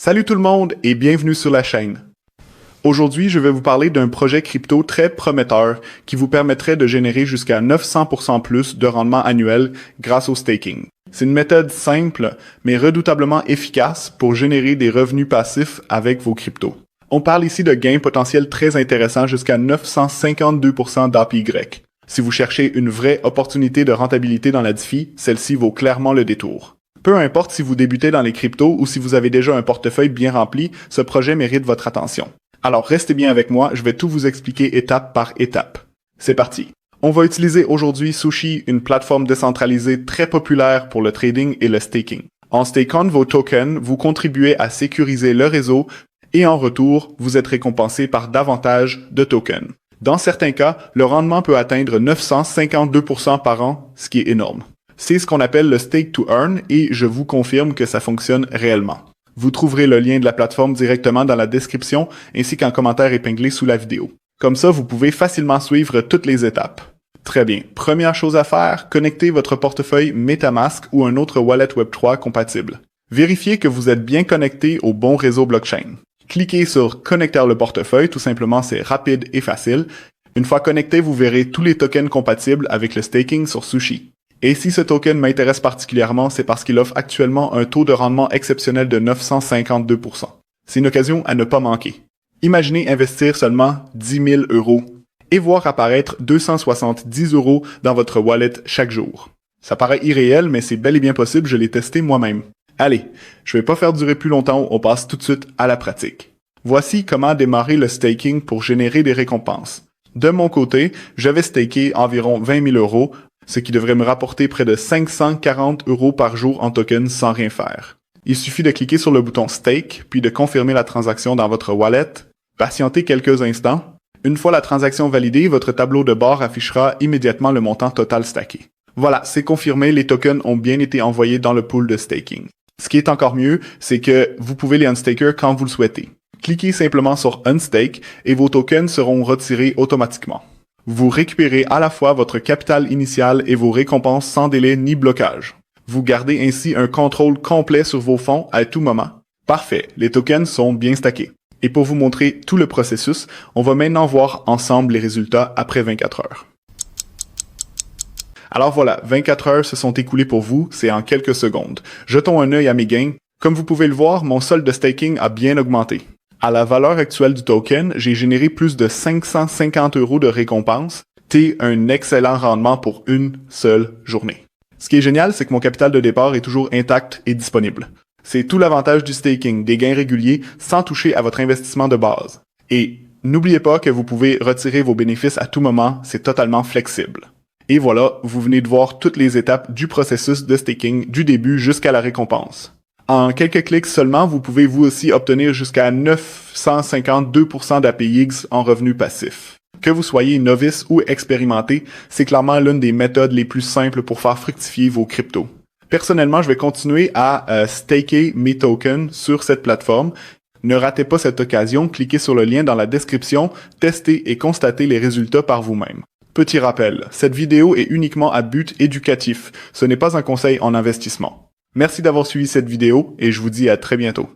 Salut tout le monde et bienvenue sur la chaîne. Aujourd'hui, je vais vous parler d'un projet crypto très prometteur qui vous permettrait de générer jusqu'à 900% plus de rendement annuel grâce au staking. C'est une méthode simple mais redoutablement efficace pour générer des revenus passifs avec vos cryptos. On parle ici de gains potentiels très intéressants jusqu'à 952% d'APY. Si vous cherchez une vraie opportunité de rentabilité dans la DeFi, celle-ci vaut clairement le détour. Peu importe si vous débutez dans les cryptos ou si vous avez déjà un portefeuille bien rempli, ce projet mérite votre attention. Alors restez bien avec moi, je vais tout vous expliquer étape par étape. C'est parti. On va utiliser aujourd'hui Sushi, une plateforme décentralisée très populaire pour le trading et le staking. En stakant vos tokens, vous contribuez à sécuriser le réseau et en retour, vous êtes récompensé par davantage de tokens. Dans certains cas, le rendement peut atteindre 952% par an, ce qui est énorme. C'est ce qu'on appelle le stake to earn et je vous confirme que ça fonctionne réellement. Vous trouverez le lien de la plateforme directement dans la description ainsi qu'un commentaire épinglé sous la vidéo. Comme ça, vous pouvez facilement suivre toutes les étapes. Très bien. Première chose à faire, connectez votre portefeuille MetaMask ou un autre wallet Web3 compatible. Vérifiez que vous êtes bien connecté au bon réseau blockchain. Cliquez sur « Connecter le portefeuille », tout simplement c'est rapide et facile. Une fois connecté, vous verrez tous les tokens compatibles avec le staking sur Sushi. Et si ce token m'intéresse particulièrement, c'est parce qu'il offre actuellement un taux de rendement exceptionnel de 952%. C'est une occasion à ne pas manquer. Imaginez investir seulement 10 000 € et voir apparaître 270 € dans votre wallet chaque jour. Ça paraît irréel, mais c'est bel et bien possible, je l'ai testé moi-même. Allez, je vais pas faire durer plus longtemps, on passe tout de suite à la pratique. Voici comment démarrer le staking pour générer des récompenses. De mon côté, je vais staker environ 20 000 €, ce qui devrait me rapporter près de 540 € par jour en tokens sans rien faire. Il suffit de cliquer sur le bouton Stake, puis de confirmer la transaction dans votre wallet, patienter quelques instants. Une fois la transaction validée, votre tableau de bord affichera immédiatement le montant total stacké. Voilà, c'est confirmé, les tokens ont bien été envoyés dans le pool de staking. Ce qui est encore mieux, c'est que vous pouvez les unstaker quand vous le souhaitez. Cliquez simplement sur Unstake et vos tokens seront retirés automatiquement. Vous récupérez à la fois votre capital initial et vos récompenses sans délai ni blocage. Vous gardez ainsi un contrôle complet sur vos fonds à tout moment. Parfait, les tokens sont bien stackés. Et pour vous montrer tout le processus, on va maintenant voir ensemble les résultats après 24 heures. Alors voilà, 24 heures se sont écoulées pour vous, c'est en quelques secondes. Jetons un œil à mes gains. Comme vous pouvez le voir, mon solde de staking a bien augmenté. À la valeur actuelle du token, j'ai généré plus de 550 € de récompense. C'est un excellent rendement pour une seule journée. Ce qui est génial, c'est que mon capital de départ est toujours intact et disponible. C'est tout l'avantage du staking, des gains réguliers sans toucher à votre investissement de base. Et n'oubliez pas que vous pouvez retirer vos bénéfices à tout moment, c'est totalement flexible. Et voilà, vous venez de voir toutes les étapes du processus de staking du début jusqu'à la récompense. En quelques clics seulement, vous pouvez vous aussi obtenir jusqu'à 952% d'APX en revenus passifs. Que vous soyez novice ou expérimenté, c'est clairement l'une des méthodes les plus simples pour faire fructifier vos cryptos. Personnellement, je vais continuer à staker mes tokens sur cette plateforme. Ne ratez pas cette occasion, cliquez sur le lien dans la description, testez et constatez les résultats par vous-même. Petit rappel, cette vidéo est uniquement à but éducatif, ce n'est pas un conseil en investissement. Merci d'avoir suivi cette vidéo et je vous dis à très bientôt.